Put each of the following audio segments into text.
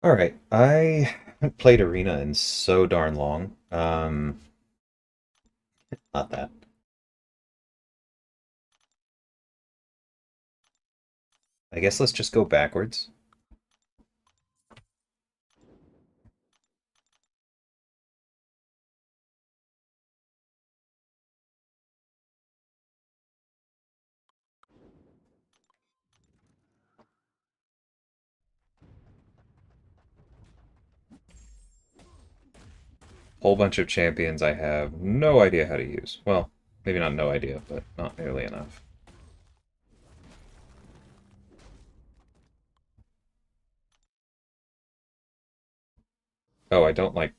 All right, I haven't played Arena in so darn long. Not that. I guess let's just go backwards. Whole bunch of champions I have no idea how to use. Well, maybe not no idea, but not nearly enough. Oh, I don't like.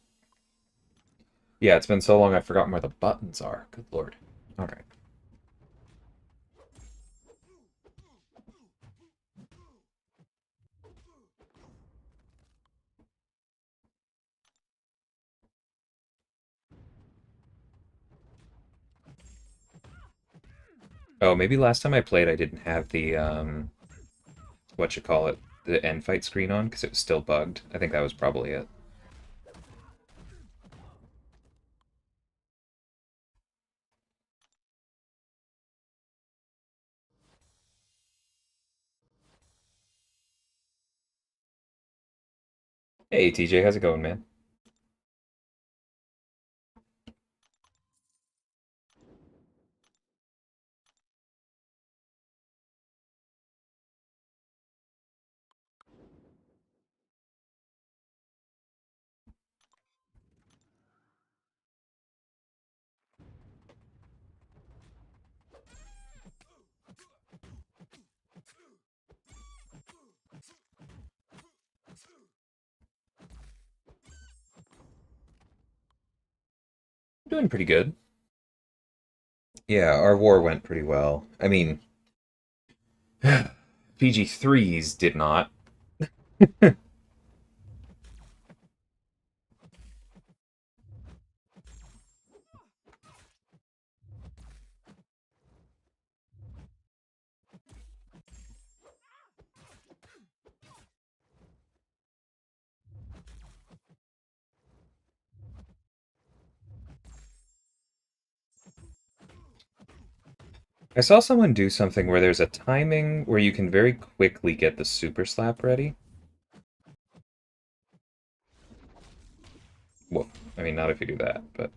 Yeah, it's been so long I've forgotten where the buttons are. Good lord. All right. Oh, maybe last time I played I didn't have the what you call it, the end fight screen on because it was still bugged. I think that was probably it. Hey TJ, how's it going, man? Doing pretty good. Yeah, our war went pretty well. I mean, PG3s did not. I saw someone do something where there's a timing where you can very quickly get the super slap ready. Well, I mean, not if you do that, but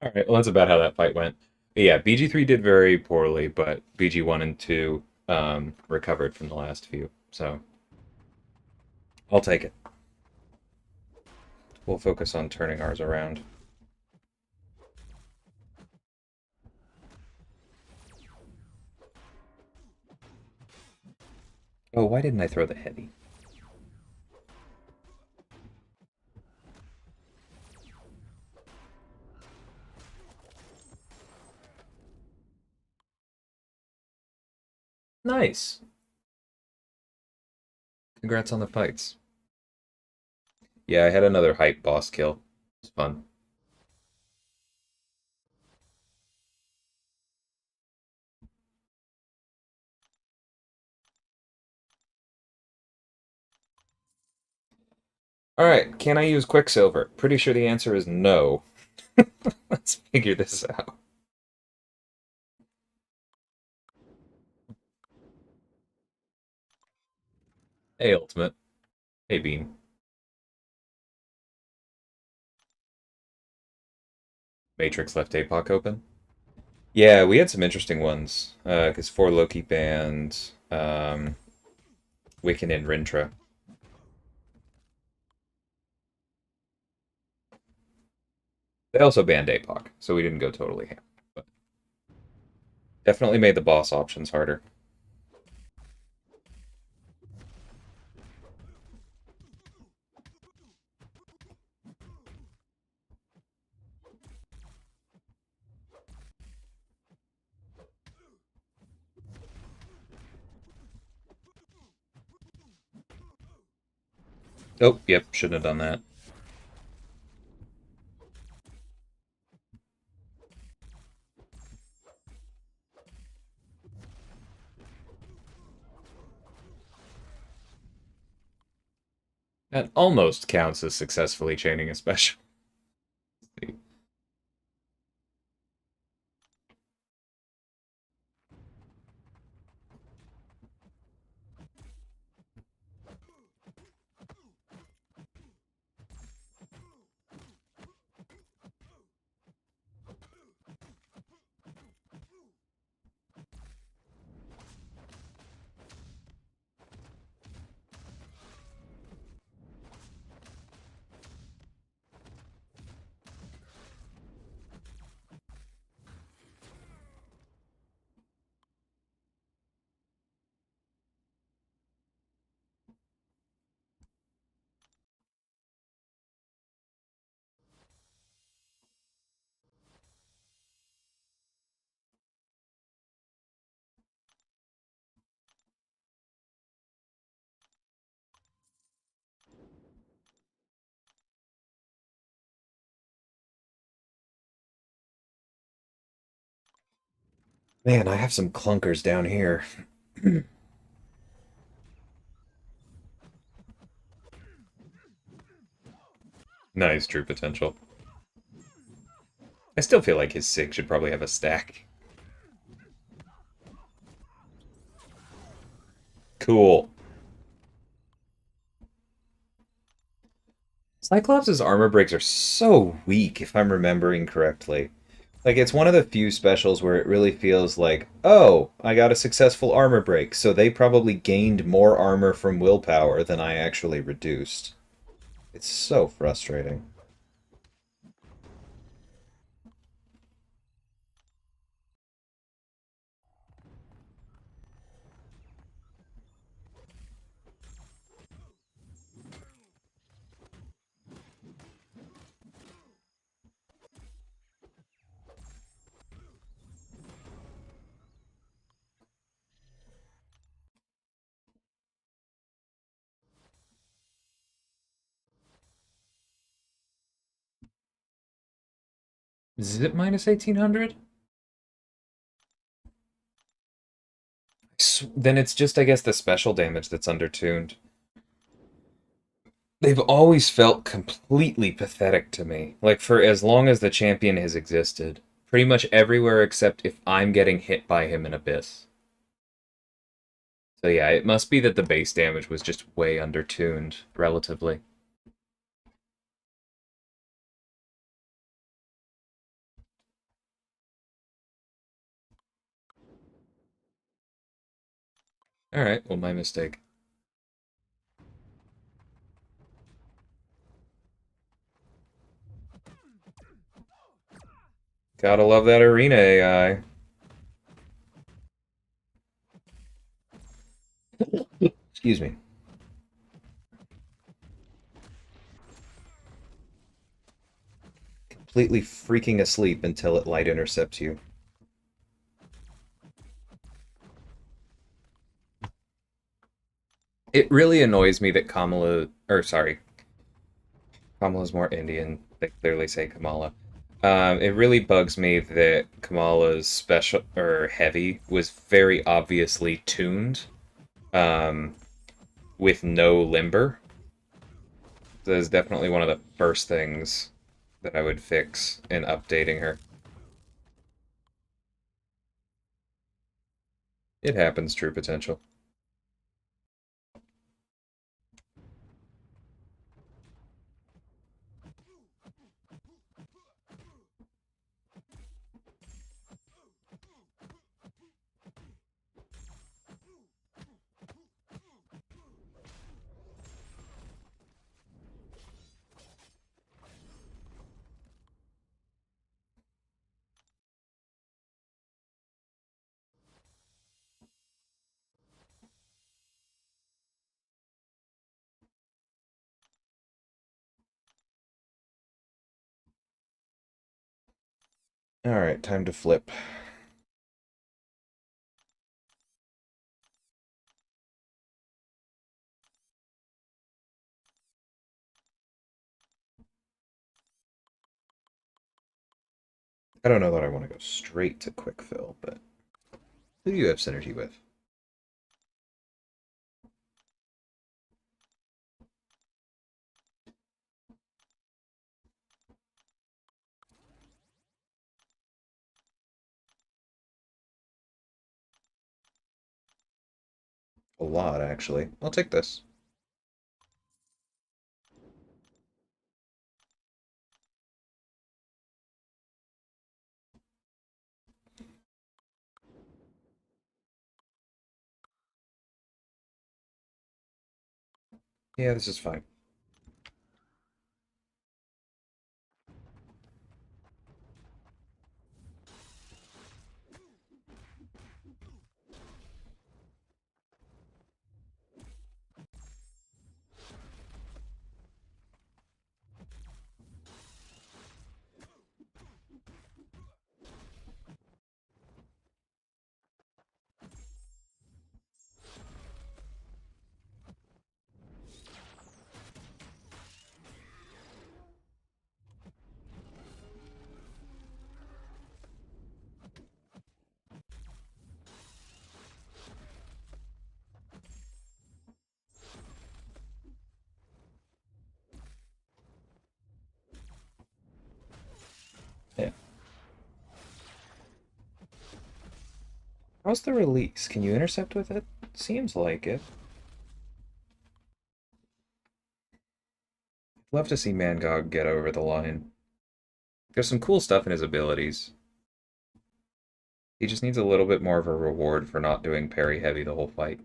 all right. Well, that's about how that fight went. But yeah, BG3 did very poorly, but BG1 and 2 recovered from the last few. So I'll take it. We'll focus on turning ours around. Oh, why didn't I throw the heavy? Nice. Congrats on the fights. Yeah, I had another hype boss kill. It's fun. All right, can I use Quicksilver? Pretty sure the answer is no. Let's figure this out. Hey, Ultimate. Hey, Bean. Matrix left APOC open. Yeah, we had some interesting ones. Because four Loki banned Wiccan and Rintra. They also banned APOC, so we didn't go totally ham. But definitely made the boss options harder. Oh, yep, shouldn't have done that. That almost counts as successfully chaining a special. Man, I have some clunkers down here. Nice true potential. I still feel like his Sig should probably have a stack. Cool. Cyclops' armor breaks are so weak, if I'm remembering correctly. Like, it's one of the few specials where it really feels like, oh, I got a successful armor break, so they probably gained more armor from willpower than I actually reduced. It's so frustrating. Is it minus 1800? Then it's just, I guess, the special damage that's undertuned. They've always felt completely pathetic to me. Like, for as long as the champion has existed. Pretty much everywhere except if I'm getting hit by him in Abyss. So yeah, it must be that the base damage was just way undertuned, relatively. Alright, well, my mistake. Gotta love that arena AI. Excuse me. Completely freaking asleep until it light intercepts you. It really annoys me that Kamala, or sorry, Kamala's more Indian. They clearly say Kamala. It really bugs me that Kamala's special or heavy was very obviously tuned, um, with no limber. That is definitely one of the first things that I would fix in updating her. It happens, true potential. Alright, time to flip. I don't know that I want to go straight to quick fill, but who do you have synergy with? A lot, actually. I'll take this. Yeah, this is fine. Yeah. How's the release? Can you intercept with it? Seems like it. Love to see Mangog get over the line. There's some cool stuff in his abilities. He just needs a little bit more of a reward for not doing parry heavy the whole fight.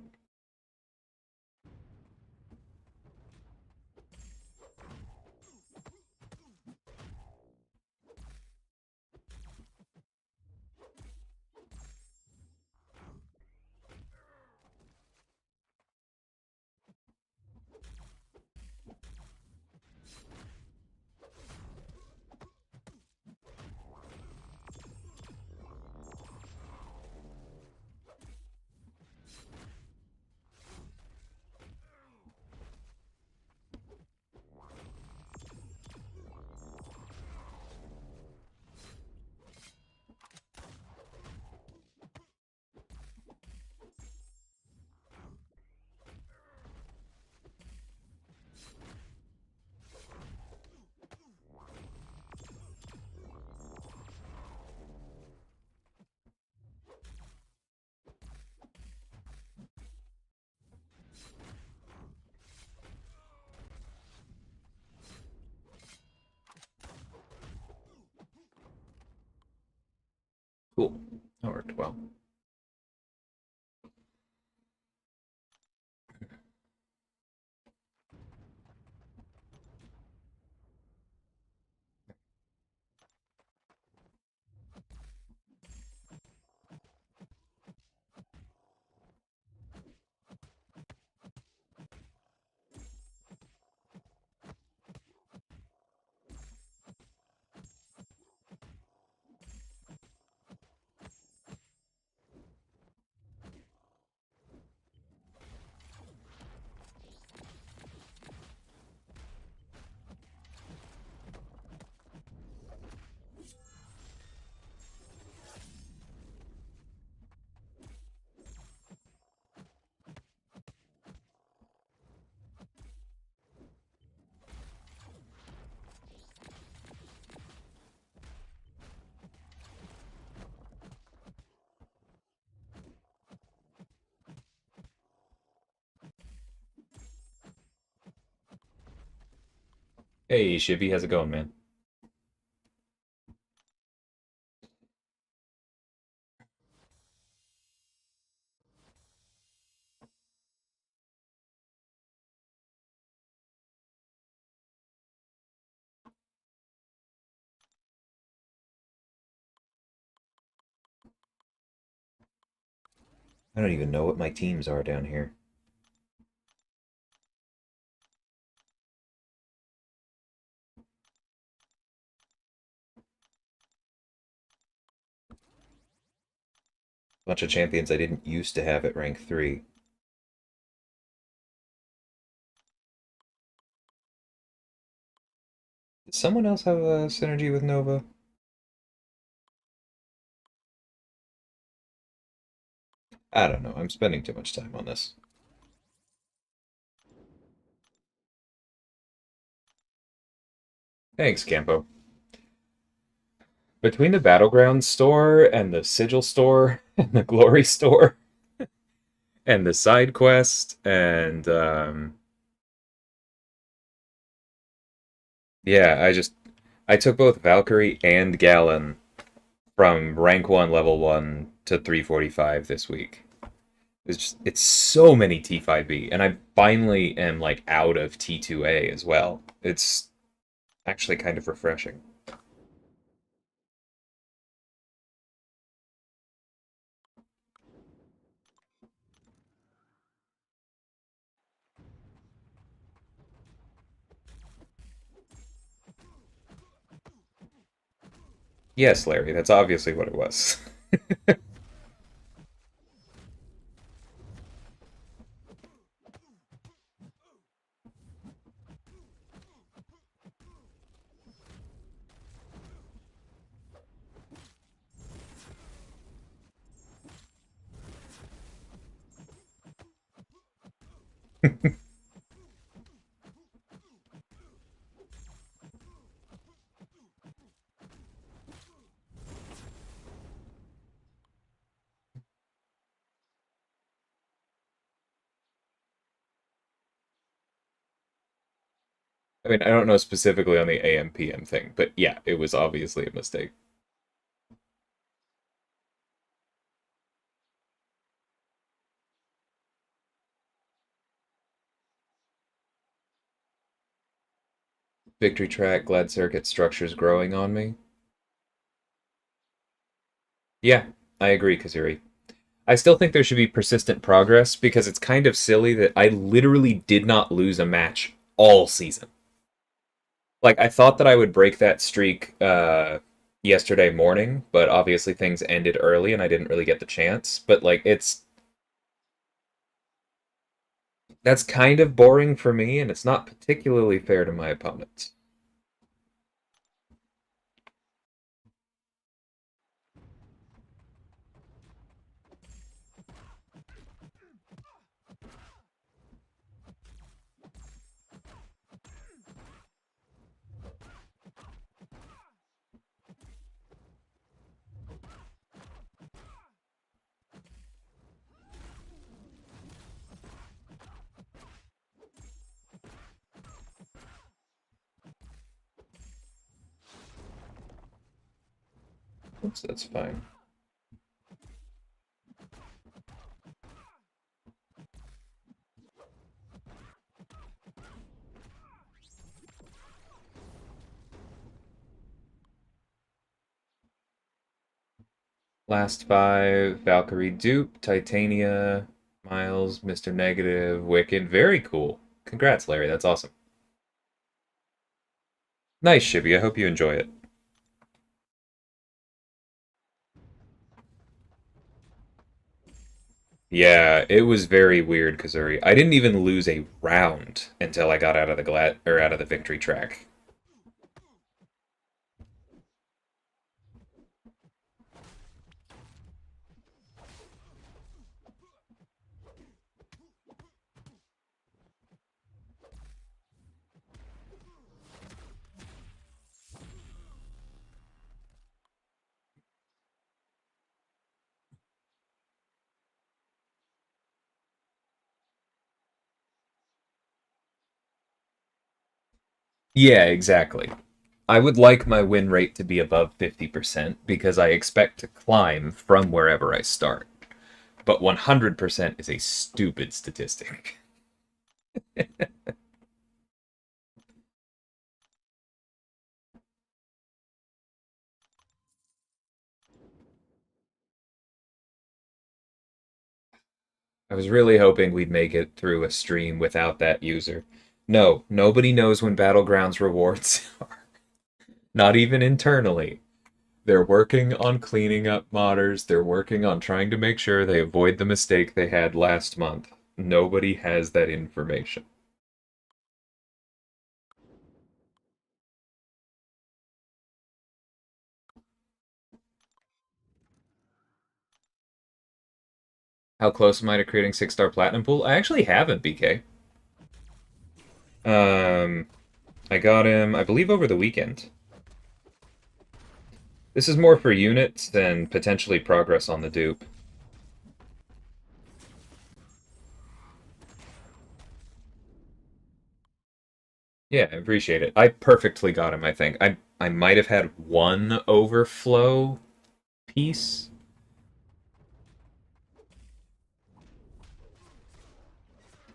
Cool. That worked well. Hey, Shivy, how's it going, man? I don't even know what my teams are down here. Bunch of champions I didn't used to have at rank 3. Does someone else have a synergy with Nova? I don't know. I'm spending too much time on this. Thanks, Campo. Between the Battleground store and the Sigil store and the Glory store and the side quest and yeah, I took both Valkyrie and Galen from rank 1 level 1 to 345 this week. It's so many T5B and I finally am like out of T2A as well. It's actually kind of refreshing. Yes, Larry, that's obviously what it was. I mean, I don't know specifically on the AM PM thing, but yeah, it was obviously a mistake. Victory track, glad circuit structures growing on me. Yeah, I agree, Kazuri. I still think there should be persistent progress because it's kind of silly that I literally did not lose a match all season. Like I thought that I would break that streak yesterday morning, but obviously things ended early and I didn't really get the chance. But like that's kind of boring for me and it's not particularly fair to my opponents. Oops, that's fine. Last five, Valkyrie Dupe, Titania, Miles, Mr. Negative, Wicked. Very cool. Congrats, Larry. That's awesome. Nice, Shibby. I hope you enjoy it. Yeah, it was very weird, Kazuri. I didn't even lose a round until I got out of the out of the victory track. Yeah, exactly. I would like my win rate to be above 50% because I expect to climb from wherever I start. But 100% is a stupid statistic. I was really hoping we'd make it through a stream without that user. No, nobody knows when Battlegrounds rewards are. Not even internally. They're working on cleaning up modders. They're working on trying to make sure they avoid the mistake they had last month. Nobody has that information. How close am I to creating 6-star platinum pool? I actually haven't, BK. Um, I got him, I believe, over the weekend. This is more for units than potentially progress on the dupe. Yeah, I appreciate it. I perfectly got him, I think. I might have had one overflow piece.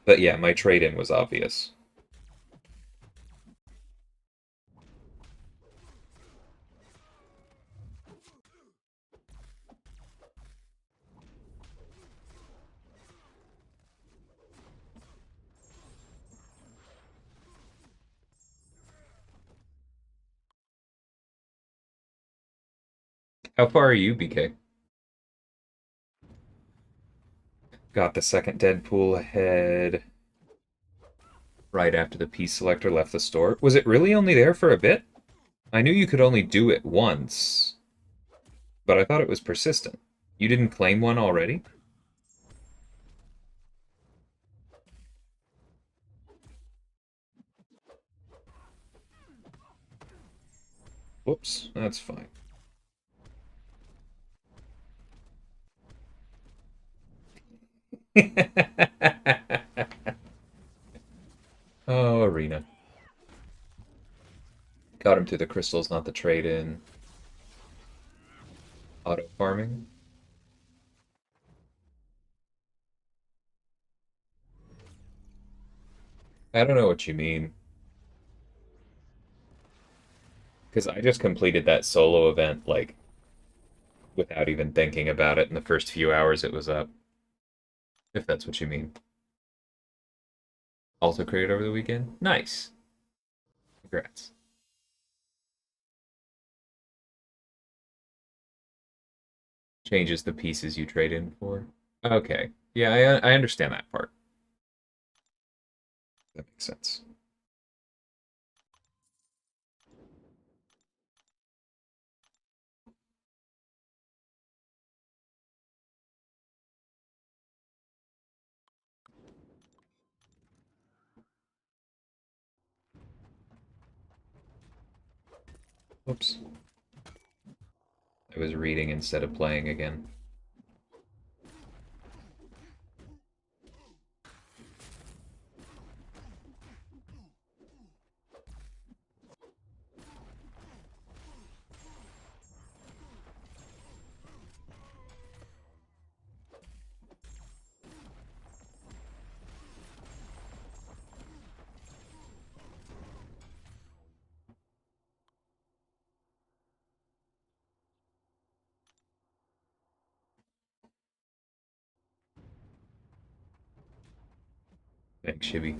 But yeah, my trade-in was obvious. How far are you, BK? Got the second Deadpool ahead right after the piece selector left the store. Was it really only there for a bit? I knew you could only do it once, but I thought it was persistent. You didn't claim one already? Whoops, that's fine. Oh, Arena. Got him through the crystals, not the trade-in. Auto farming. I don't know what you mean. Because I just completed that solo event, like, without even thinking about it in the first few hours it was up. If that's what you mean. Also created over the weekend? Nice. Congrats. Changes the pieces you trade in for. Okay. Yeah, I understand that part. That makes sense. Oops. I was reading instead of playing again. Thanks, Shibby.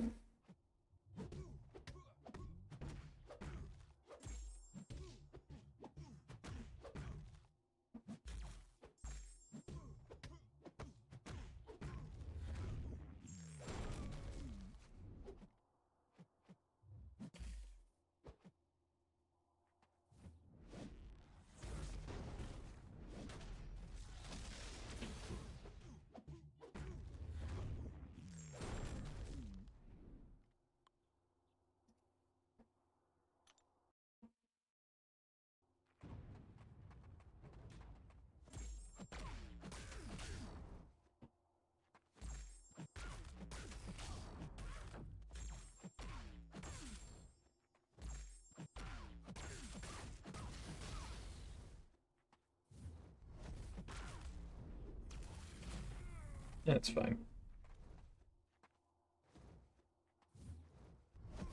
That's fine.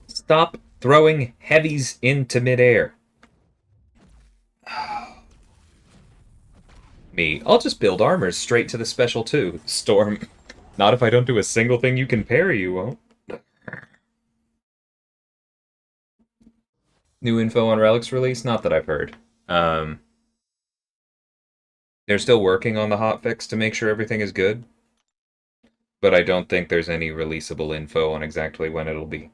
Stop throwing heavies into midair. Me. I'll just build armors straight to the special too. Storm. Not if I don't do a single thing you can parry, you won't. New info on Relic's release? Not that I've heard. Um, they're still working on the hotfix to make sure everything is good, but I don't think there's any releasable info on exactly when it'll be.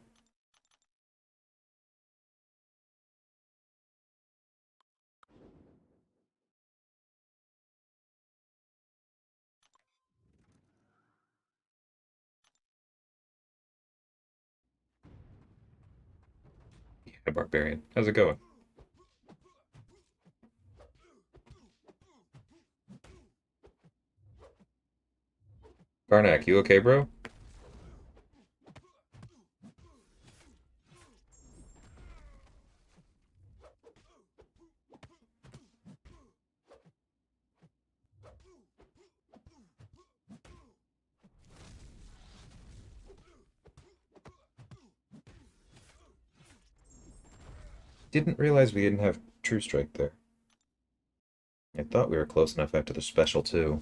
Hey, Barbarian. How's it going? Karnak, you okay, bro? Didn't realize we didn't have True Strike there. I thought we were close enough after the special, too.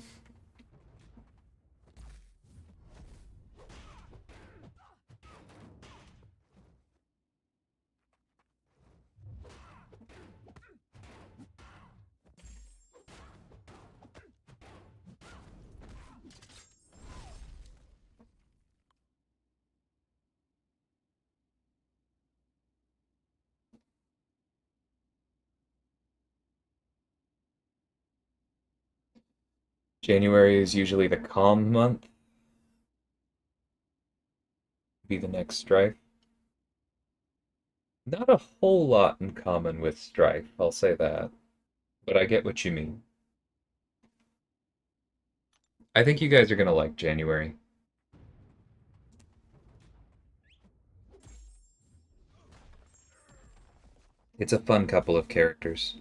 January is usually the calm month. Be the next Strife. Not a whole lot in common with Strife, I'll say that. But I get what you mean. I think you guys are gonna like January. It's a fun couple of characters.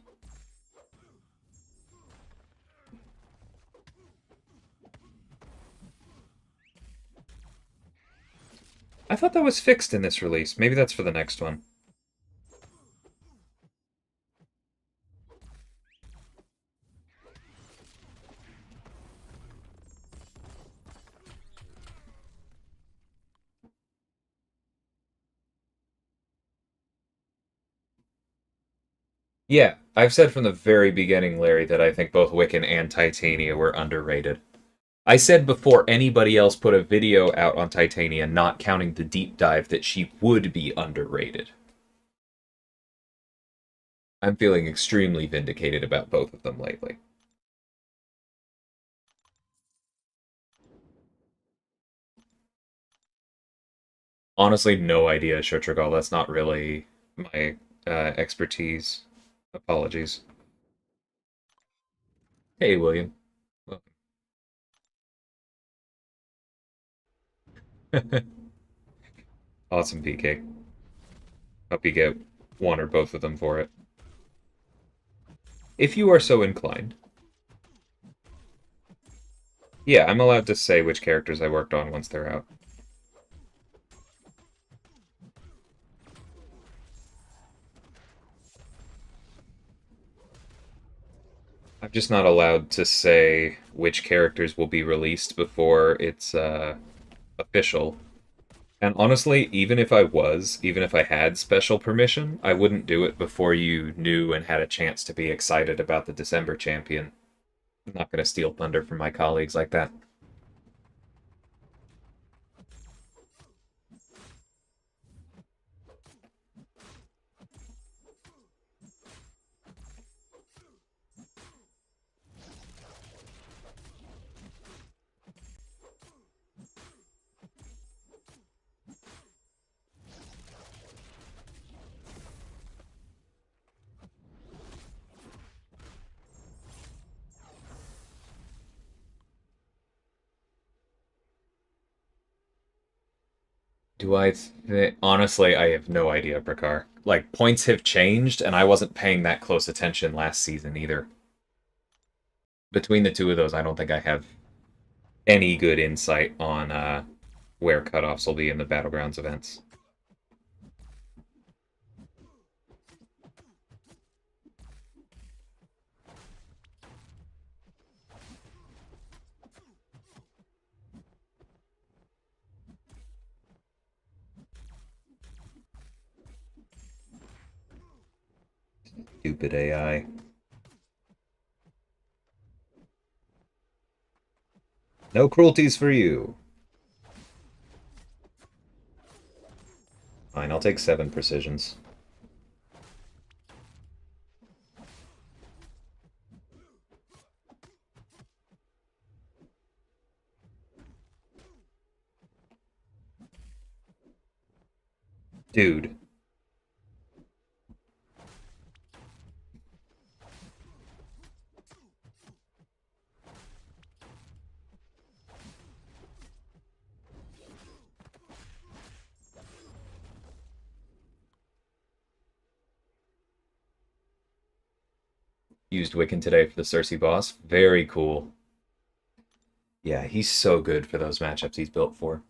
I thought that was fixed in this release. Maybe that's for the next one. Yeah, I've said from the very beginning, Larry, that I think both Wiccan and Titania were underrated. I said before anybody else put a video out on Titania, not counting the deep dive, that she would be underrated. I'm feeling extremely vindicated about both of them lately. Honestly, no idea, Shotrigal. That's not really my expertise. Apologies. Hey, William. Awesome, PK. Hope you get one or both of them for it. If you are so inclined. Yeah, I'm allowed to say which characters I worked on once they're out. I'm just not allowed to say which characters will be released before it's official. And honestly, even if I had special permission, I wouldn't do it before you knew and had a chance to be excited about the December champion. I'm not going to steal thunder from my colleagues like that. Honestly, I have no idea, Prakar. Like, points have changed, and I wasn't paying that close attention last season either. Between the two of those, I don't think I have any good insight on where cutoffs will be in the Battlegrounds events. Stupid AI. No cruelties for you. Fine, I'll take 7 precisions. Dude. Used Wiccan today for the Cersei boss. Very cool. Yeah, he's so good for those matchups he's built for.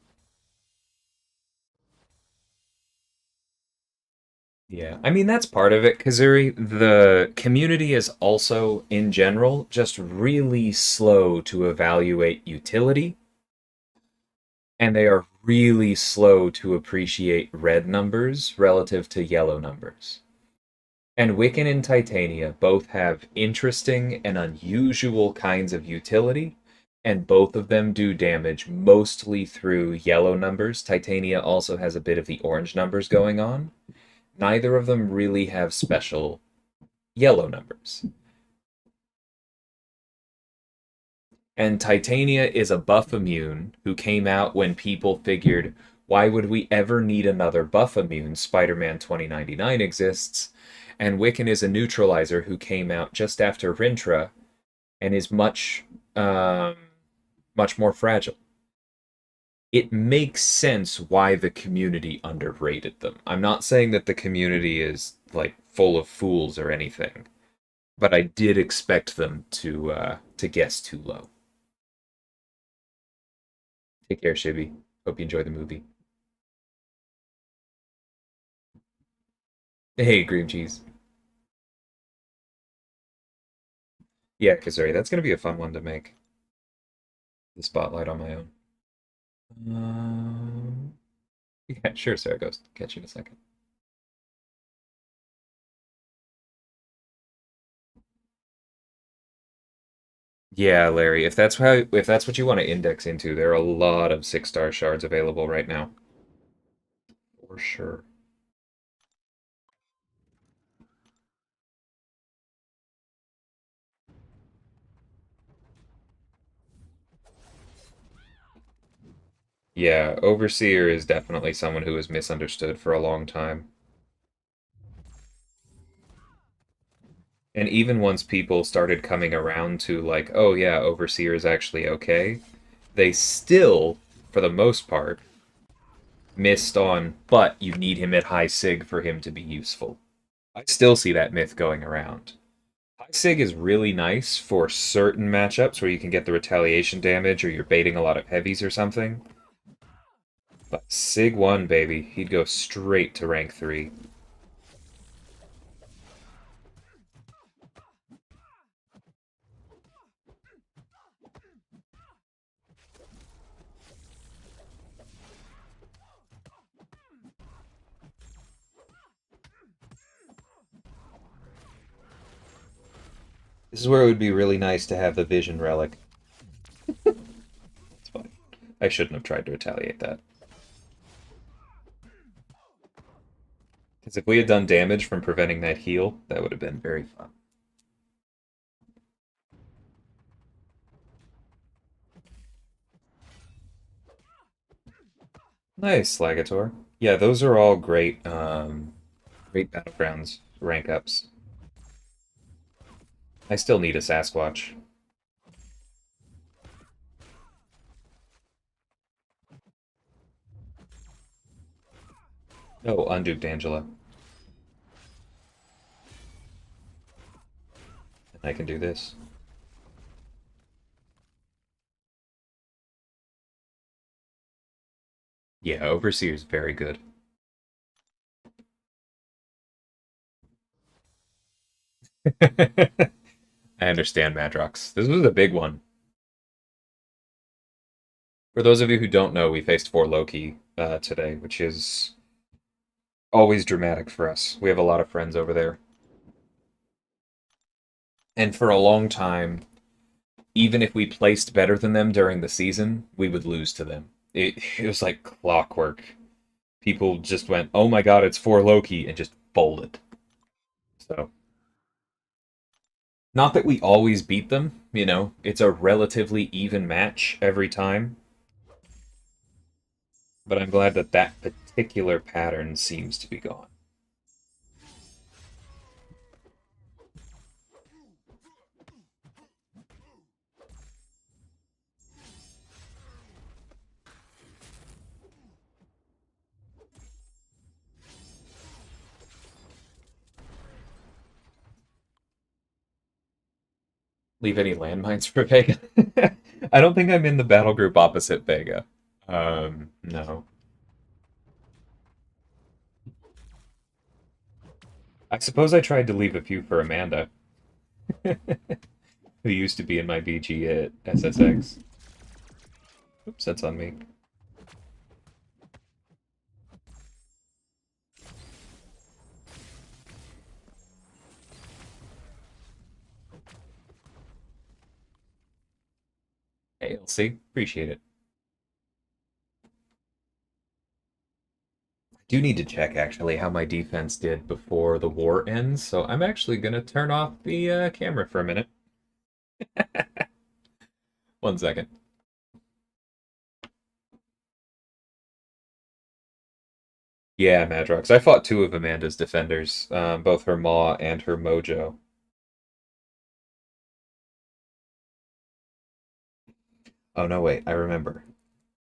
Yeah, I mean that's part of it, Kazuri. The community is also, in general, just really slow to evaluate utility, and they are really slow to appreciate red numbers relative to yellow numbers. And Wiccan and Titania both have interesting and unusual kinds of utility, and both of them do damage mostly through yellow numbers. Titania also has a bit of the orange numbers going on. Neither of them really have special yellow numbers. And Titania is a buff immune who came out when people figured, why would we ever need another buff immune? Spider Man 2099 exists. And Wiccan is a neutralizer who came out just after Rintra and is um, much more fragile. It makes sense why the community underrated them. I'm not saying that the community is like full of fools or anything, but I did expect them to guess too low. Take care, Shibby. Hope you enjoy the movie. Hey, cream cheese. Yeah, Kazuri, that's gonna be a fun one to make. The spotlight on my own. Um, yeah, sure, Sarah Ghost. Catch you in a second. Yeah, Larry, if that's what you want to index into, there are a lot of 6-star shards available right now. For sure. Yeah, Overseer is definitely someone who was misunderstood for a long time. And even once people started coming around to like, oh yeah, Overseer is actually okay, they still, for the most part, missed on, but you need him at high sig for him to be useful. I still see that myth going around. High sig is really nice for certain matchups where you can get the retaliation damage or you're baiting a lot of heavies or something. But Sig 1, baby, he'd go straight to rank 3. This is where it would be really nice to have the Vision Relic. It's fine. I shouldn't have tried to retaliate that. Because if we had done damage from preventing that heal, that would have been very fun. Nice, Slagator. Yeah, those are all great battlegrounds rank ups. I still need a Sasquatch. Oh, unduped Angela. And I can do this. Yeah, Overseer's very good. I understand, Madrox. This was a big one. For those of you who don't know, we faced 4 Loki today, which is always dramatic for us. We have a lot of friends over there. And for a long time, even if we placed better than them during the season, we would lose to them. It was like clockwork. People just went, "Oh my god, it's 4 Loki," and just folded. So, not that we always beat them, it's a relatively even match every time, but I'm glad that that particular pattern seems to be gone. Leave any landmines for Vega? I don't think I'm in the battle group opposite Vega. No. I suppose I tried to leave a few for Amanda, who used to be in my BG at SSX. Oops, that's on me. Hey, LC, appreciate it. I do need to check, actually, how my defense did before the war ends, so I'm actually going to turn off the camera for a minute. 1 second. Yeah, Madrox. I fought two of Amanda's defenders, both her Maw and her Mojo. Oh, no, wait, I remember.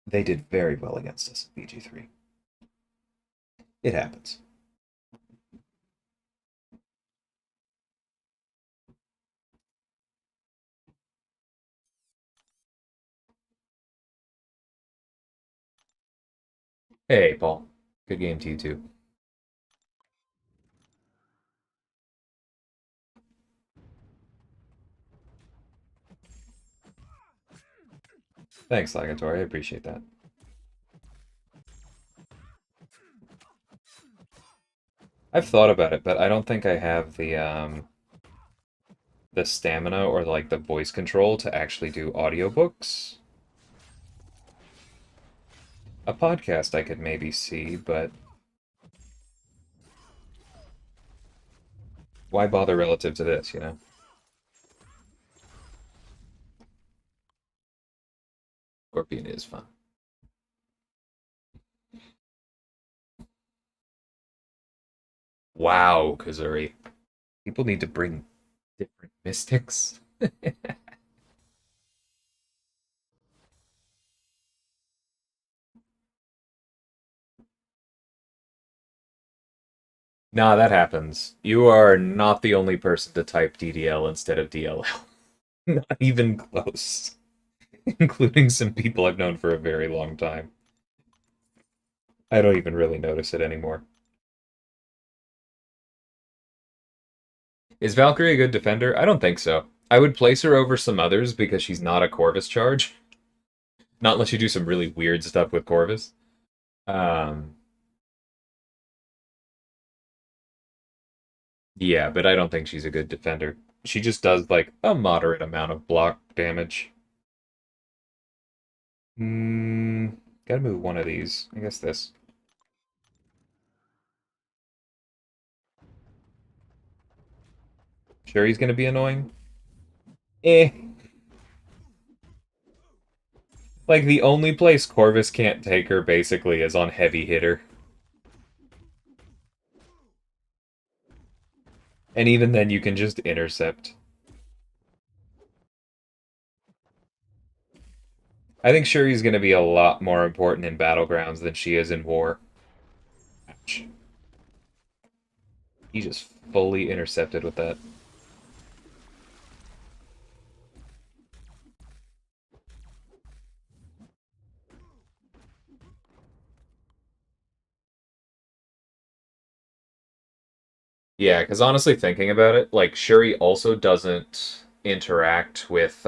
They did very well against us in BG3. It happens. Hey, Paul. Good game to you, too. Thanks, Lagator. I appreciate that. I've thought about it, but I don't think I have the stamina or like the voice control to actually do audiobooks. A podcast I could maybe see, but why bother relative to this, you know? Scorpion is fun. Wow, Kazuri. People need to bring different mystics. Nah, that happens. You are not the only person to type DDL instead of DLL. Not even close. Including some people I've known for a very long time. I don't even really notice it anymore. Is Valkyrie a good defender? I don't think so. I would place her over some others because she's not a Corvus charge. Not unless you do some really weird stuff with Corvus. Um, yeah, but I don't think she's a good defender. She just does like a moderate amount of block damage. Gotta move one of these. I guess this. Sure, he's gonna be annoying. Eh. Like the only place Corvus can't take her basically is on heavy hitter. And even then you can just intercept. I think Shuri's going to be a lot more important in Battlegrounds than she is in War. Ouch. He just fully intercepted with that. Yeah, because honestly, thinking about it, like, Shuri also doesn't interact with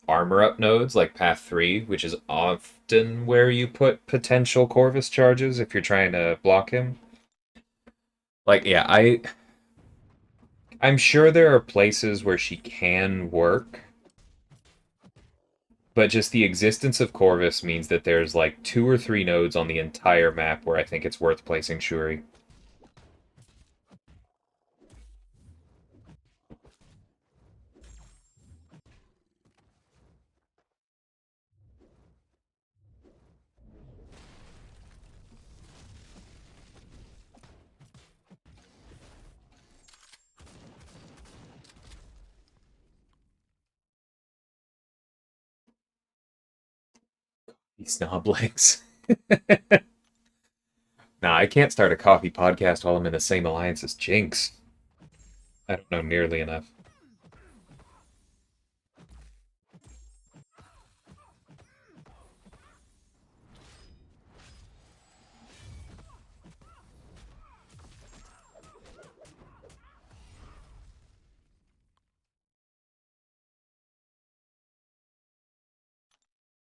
armor up nodes like Path 3, which is often where you put potential Corvus charges if you're trying to block him. Like, yeah, I'm sure there are places where she can work, but just the existence of Corvus means that there's like 2 or 3 nodes on the entire map where I think it's worth placing Shuri. These snob legs. Nah, I can't start a coffee podcast while I'm in the same alliance as Jinx. I don't know nearly enough.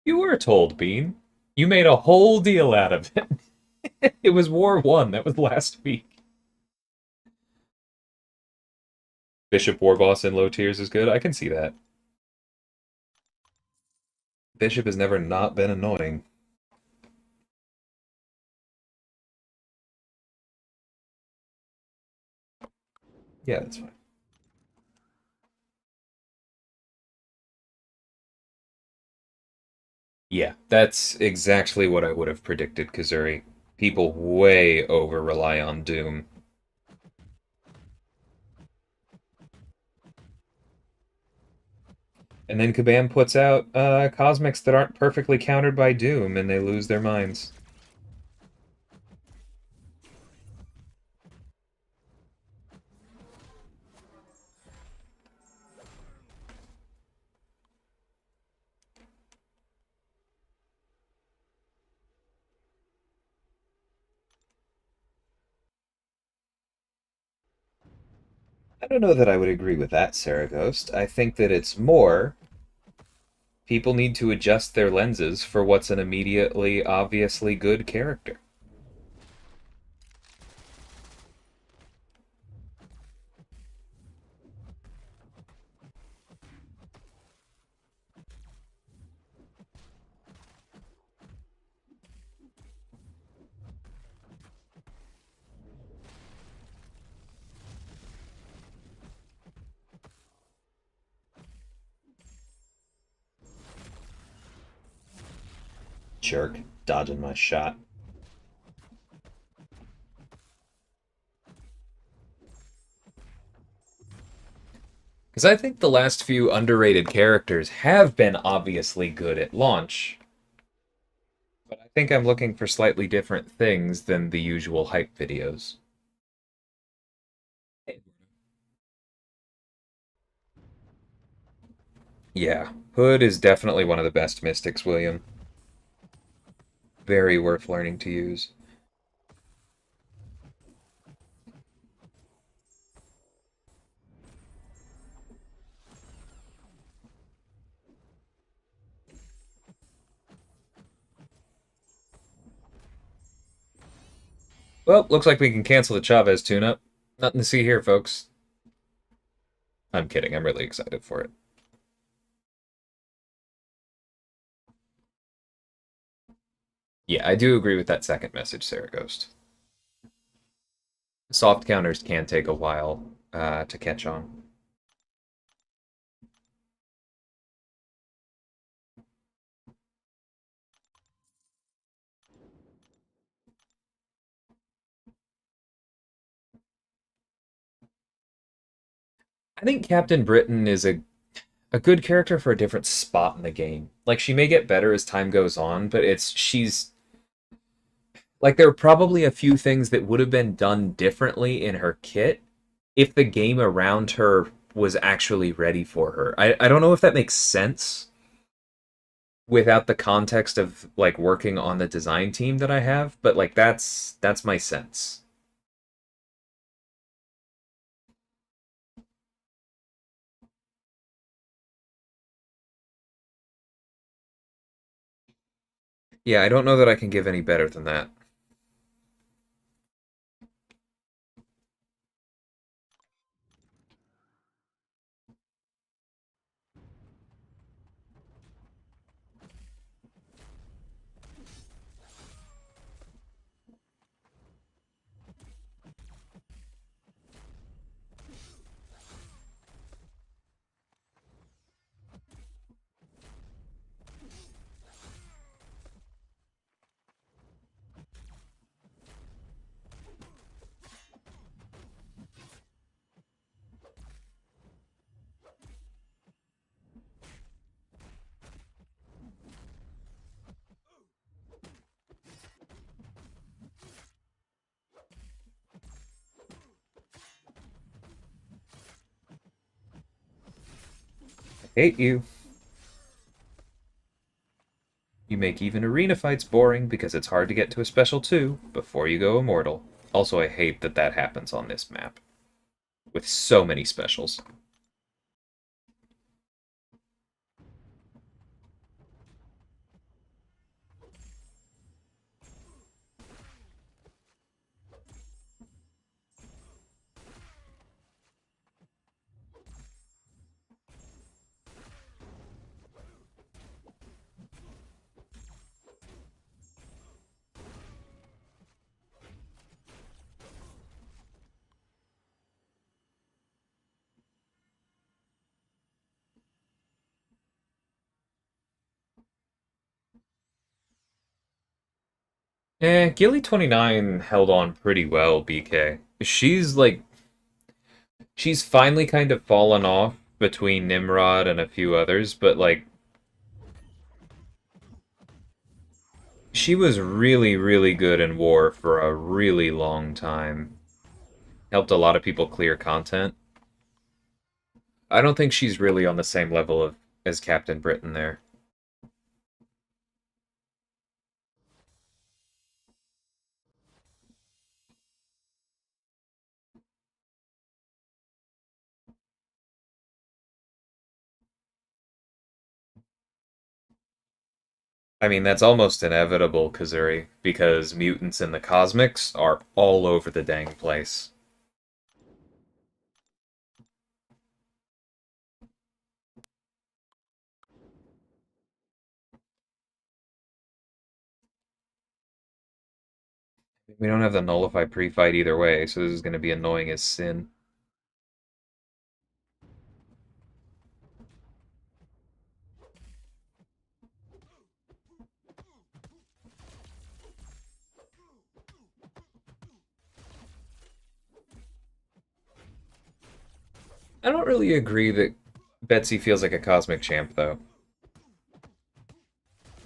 You were told, Bean. You made a whole deal out of it. It was War 1. That was last week. Bishop War Boss in low tiers is good. I can see that. Bishop has never not been annoying. Yeah, that's fine. Yeah, that's exactly what I would have predicted, Kazuri. People way over rely on Doom. And then Kabam puts out cosmics that aren't perfectly countered by Doom, and they lose their minds. I don't know that I would agree with that, Sarah Ghost. I think that it's more people need to adjust their lenses for what's an immediately, obviously good character. Jerk, dodging my shot. Because I think the last few underrated characters have been obviously good at launch, but I think I'm looking for slightly different things than the usual hype videos. Yeah, Hood is definitely one of the best mystics, William. Very worth learning to use. Well, looks like we can cancel the Chavez tune-up. Nothing to see here, folks. I'm kidding, I'm really excited for it. Yeah, I do agree with that second message, Sarah Ghost. Soft counters can take a while to catch on. I think Captain Britain is a good character for a different spot in the game. Like she may get better as time goes on, but she's like there are probably a few things that would have been done differently in her kit if the game around her was actually ready for her. I don't know if that makes sense without the context of like working on the design team that I have, but like that's my sense. Yeah, I don't know that I can give any better than that. I hate you. You make even arena fights boring because it's hard to get to a special 2 before you go immortal. Also, I hate that that happens on this map with so many specials. Gilly29 held on pretty well, BK. She's finally kind of fallen off between Nimrod and a few others, but like she was really, really good in war for a really long time. Helped a lot of people clear content. I don't think she's really on the same level of as Captain Britain there. I mean, that's almost inevitable, Kazuri, because mutants in the cosmics are all over the dang place. We don't have the nullify pre-fight either way, so this is going to be annoying as sin. I don't really agree that Betsy feels like a cosmic champ, though.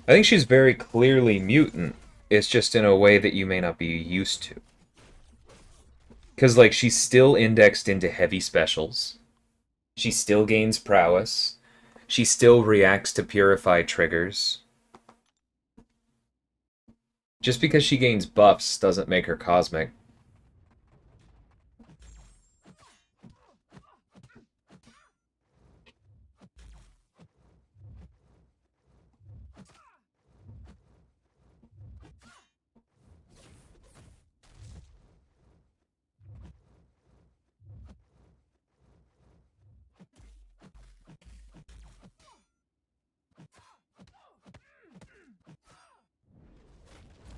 I think she's very clearly mutant. It's just in a way that you may not be used to. Because, like, she's still indexed into heavy specials. She still gains prowess. She still reacts to purified triggers. Just because she gains buffs doesn't make her cosmic.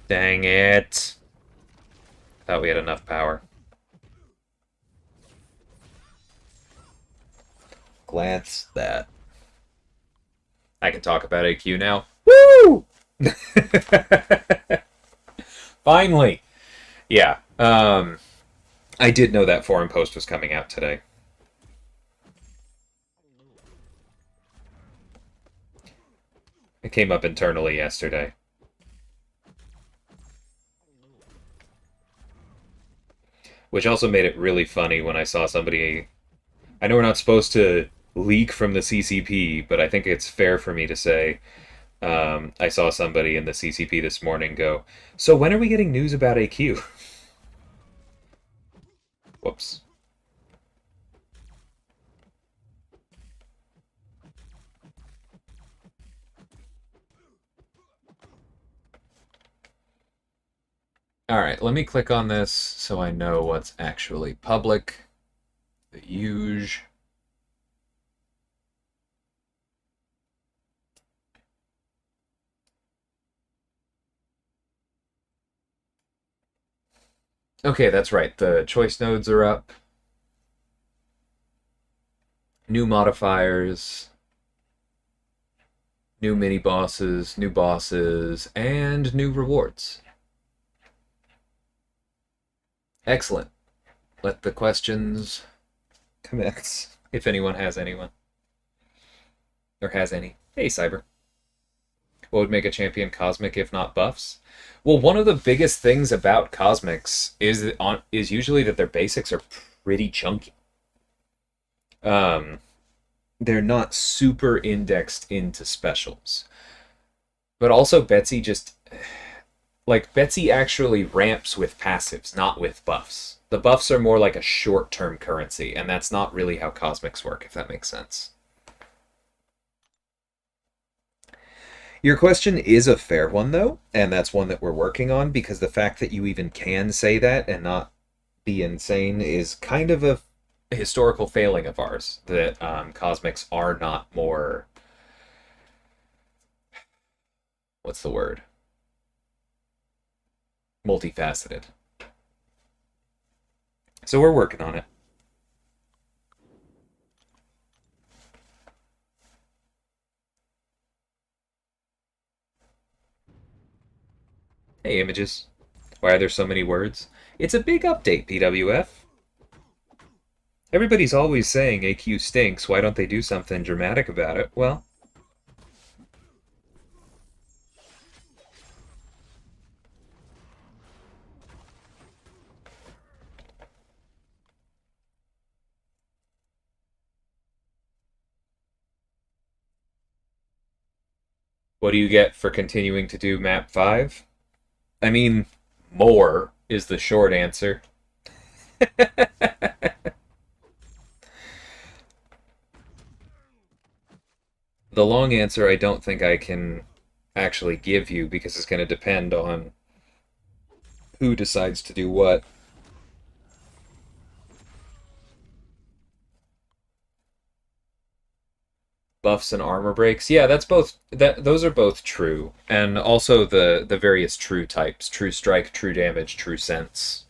Dang it. Thought we had enough power. Glance that. I can talk about AQ now. Woo! Finally! Yeah. I did know that forum post was coming out today. It came up internally yesterday. Which also made it really funny when I saw somebody. I know we're not supposed to leak from the CCP, but I think it's fair for me to say I saw somebody in the CCP this morning go, "So when are we getting news about AQ?" Whoops. Alright, let me click on this so I know what's actually public. The huge. Okay, that's right. The choice nodes are up. New modifiers. New mini bosses, and new rewards. Excellent. Let the questions commence, if anyone has anyone. Or has any. Hey, Cyber. What would make a champion cosmic if not buffs? Well, one of the biggest things about cosmics is usually that their basics are pretty chunky. They're not super indexed into specials. But also Betsy Betsy actually ramps with passives, not with buffs. The buffs are more like a short-term currency, and that's not really how cosmics work, if that makes sense. Your question is a fair one, though, and that's one that we're working on, because the fact that you even can say that and not be insane is kind of a historical failing of ours, that cosmics are not more... What's the word? Multifaceted. So we're working on it. Hey, images. Why are there so many words? It's a big update, PWF. Everybody's always saying AQ stinks. Why don't they do something dramatic about it? Well, what do you get for continuing to do map 5? I mean, more is the short answer. The long answer I don't think I can actually give you because it's going to depend on who decides to do what. Buffs and armor breaks. Yeah, that's both those are both true. And also the various true types, true strike, true damage, true sense.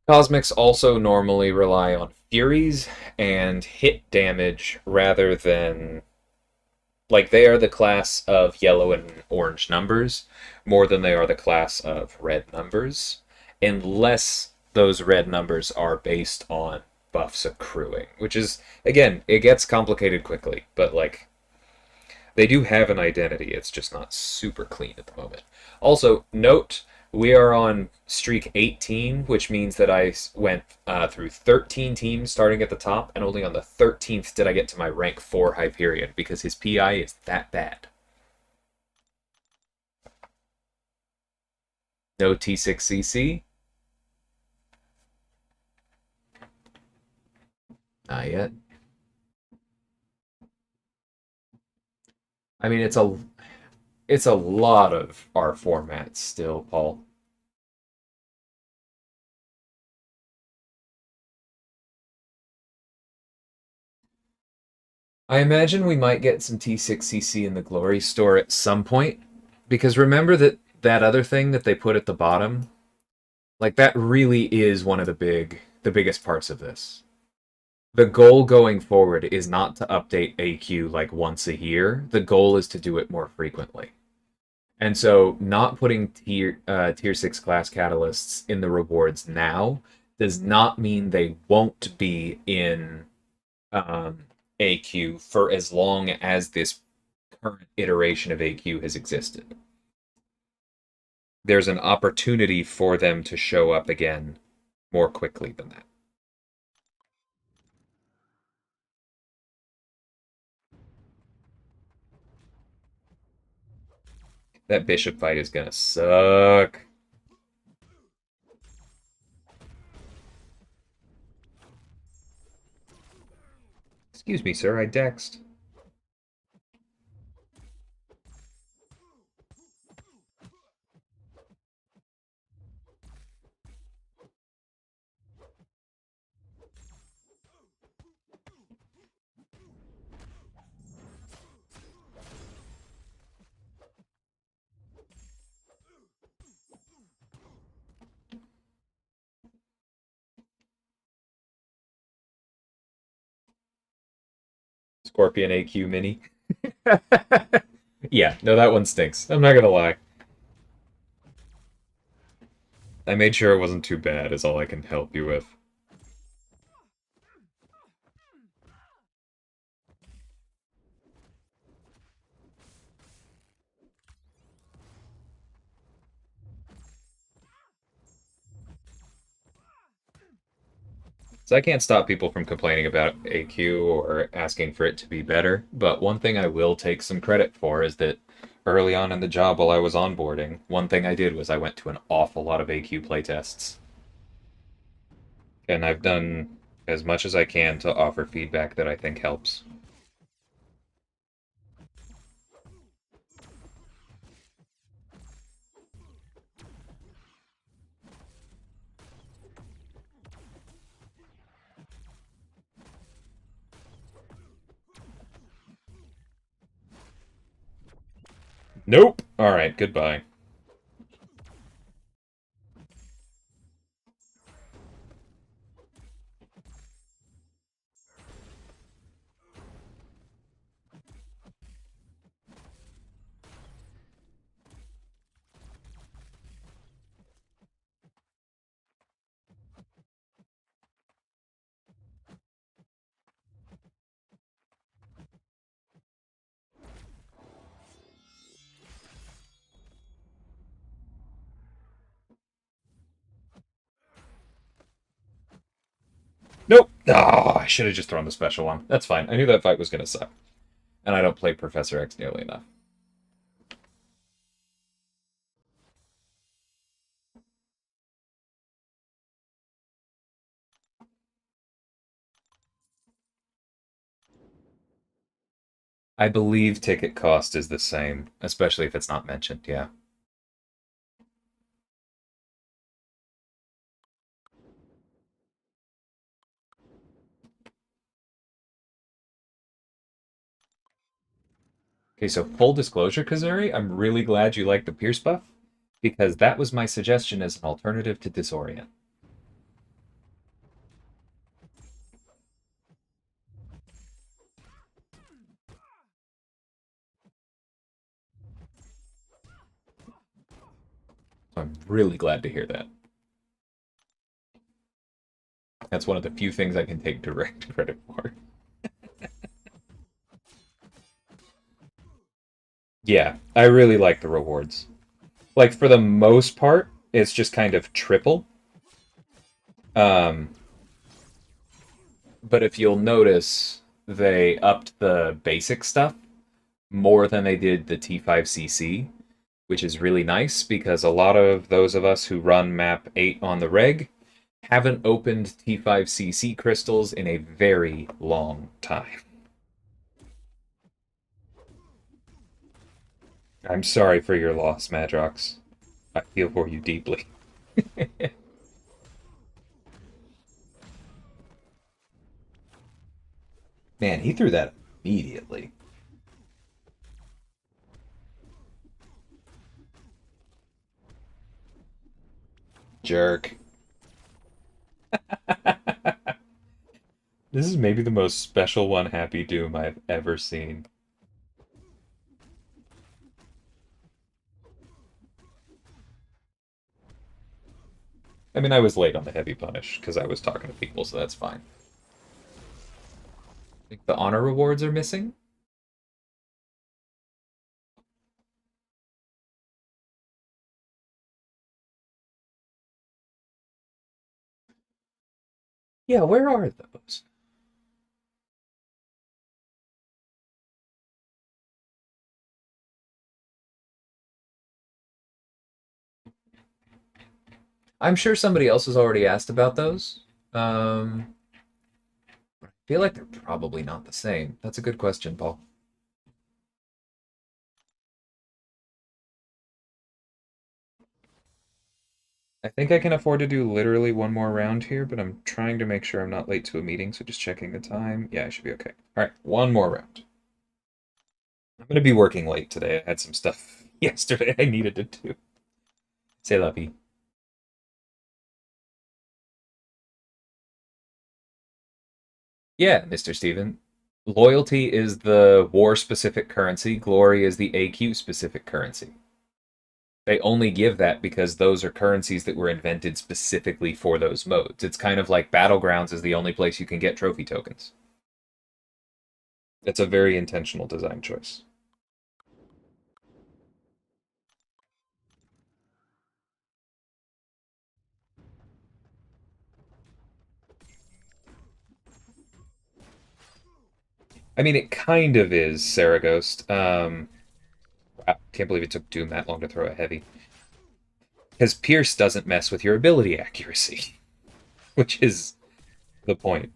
Cosmics also normally rely on Furies and hit damage rather than, like, they are the class of yellow and orange numbers more than they are the class of red numbers, unless those red numbers are based on buffs accruing, which is, again, it gets complicated quickly, but like they do have an identity. It's just not super clean at the moment. Also, note we are on streak 18, which means that I went through 13 teams starting at the top, and only on the 13th did I get to my rank 4 Hyperion because his PI is that bad. No T6CC? Not yet. I mean, it's a lot of our formats still, Paul. I imagine we might get some T6CC in the Glory store at some point, because remember that other thing that they put at the bottom, like that really is one of the biggest parts of this. The goal going forward is not to update AQ like once a year. The goal is to do it more frequently. And so not putting tier 6 class catalysts in the rewards now does not mean they won't be in um, AQ for as long as this current iteration of AQ has existed. There's an opportunity for them to show up again more quickly than that. That bishop fight is gonna suck. Excuse me, sir, I dexed. Scorpion AQ mini. Yeah, no, that one stinks. I'm not gonna lie. I made sure it wasn't too bad, is all I can help you with. So I can't stop people from complaining about AQ or asking for it to be better, but one thing I will take some credit for is that early on in the job while I was onboarding, one thing I did was I went to an awful lot of AQ playtests. And I've done as much as I can to offer feedback that I think helps. Nope. Alright, goodbye. Nope. Oh, I should have just thrown the special one. That's fine. I knew that fight was going to suck. And I don't play Professor X nearly enough. I believe ticket cost is the same, especially if it's not mentioned, yeah. Okay, so full disclosure, Kazuri, I'm really glad you like the Pierce buff, because that was my suggestion as an alternative to Disorient. So I'm really glad to hear that. That's one of the few things I can take direct credit for. Yeah, I really like the rewards. Like, for the most part, it's just kind of triple. Um, but if you'll notice, they upped the basic stuff more than they did the T5CC, which is really nice because a lot of those of us who run map 8 on the reg haven't opened T5CC crystals in a very long time. I'm sorry for your loss, Madrox. I feel for you deeply. Man, he threw that immediately. Jerk. This is maybe the most special one Happy Doom I've ever seen. I mean, I was late on the heavy punish because I was talking to people, so that's fine. I think the honor rewards are missing. Yeah, where are those? I'm sure somebody else has already asked about those. I feel like they're probably not the same. That's a good question, Paul. I think I can afford to do literally one more round here, but I'm trying to make sure I'm not late to a meeting, so just checking the time. Yeah, I should be okay. All right, one more round. I'm going to be working late today. I had some stuff yesterday I needed to do. Say lovey. Yeah, Mr. Steven. Loyalty is the war-specific currency. Glory is the AQ-specific currency. They only give that because those are currencies that were invented specifically for those modes. It's kind of like Battlegrounds is the only place you can get trophy tokens. It's a very intentional design choice. I mean, it kind of is Saragost. I can't believe it took Doom that long to throw a heavy. Because Pierce doesn't mess with your ability accuracy, which is the point.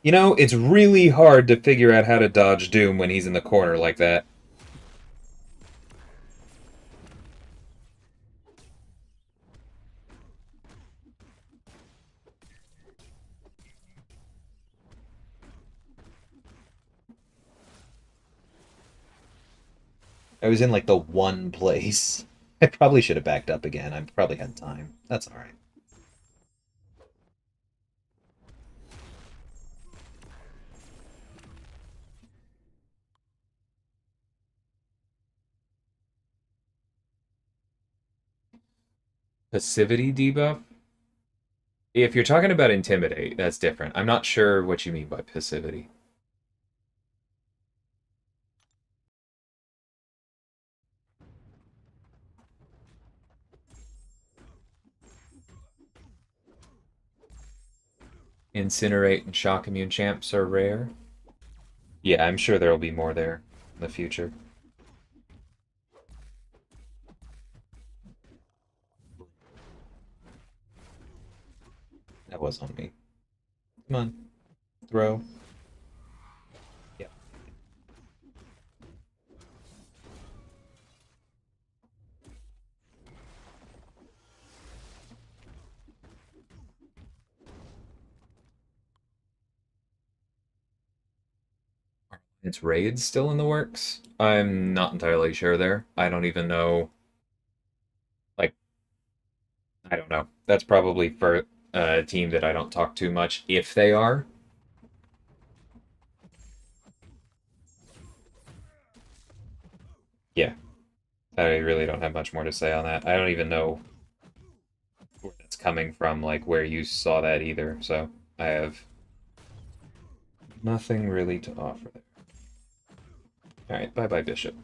You know, it's really hard to figure out how to dodge Doom when he's in the corner like that. I was in like the one place. I probably should have backed up again. I probably had time. That's all right. Passivity debuff? If you're talking about intimidate, that's different. I'm not sure what you mean by passivity. Incinerate and shock immune champs are rare. Yeah, I'm sure there'll be more there in the future. That was on me. Come on, throw. Yeah. It's raids still in the works. I'm not entirely sure there. I don't even know. Like, I don't know. That's probably for a team that I don't talk too much, if they are. Yeah, I really don't have much more to say on that. I don't even know where that's coming from, like where you saw that either. So I have nothing really to offer there. All right, bye bye, Bishop.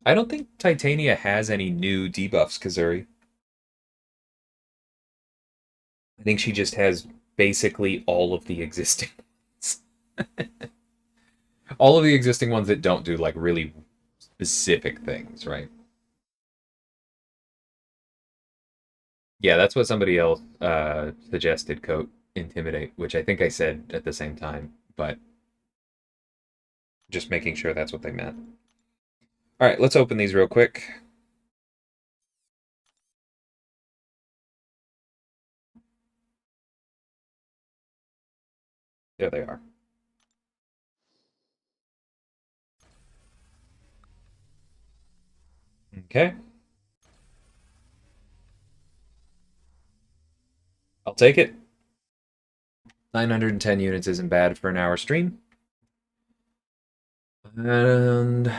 I don't think Titania has any new debuffs, Kazuri. I think she just has basically all of the existing ones. All of the existing ones that don't do like really specific things, right? Yeah, that's what somebody else suggested, Coat Intimidate, which I think I said at the same time, but just making sure that's what they meant. All right, let's open these real quick. There they are. Okay, I'll take it. 910 units isn't bad for an hour stream. And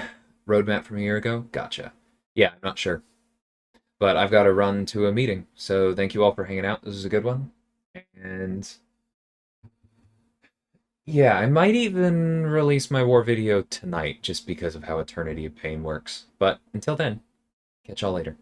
roadmap from a year ago? Gotcha. Yeah, I'm not sure. But I've got to run to a meeting. So thank you all for hanging out. This is a good one. And yeah, I might even release my war video tonight just because of how Eternity of Pain works. But until then, catch y'all later.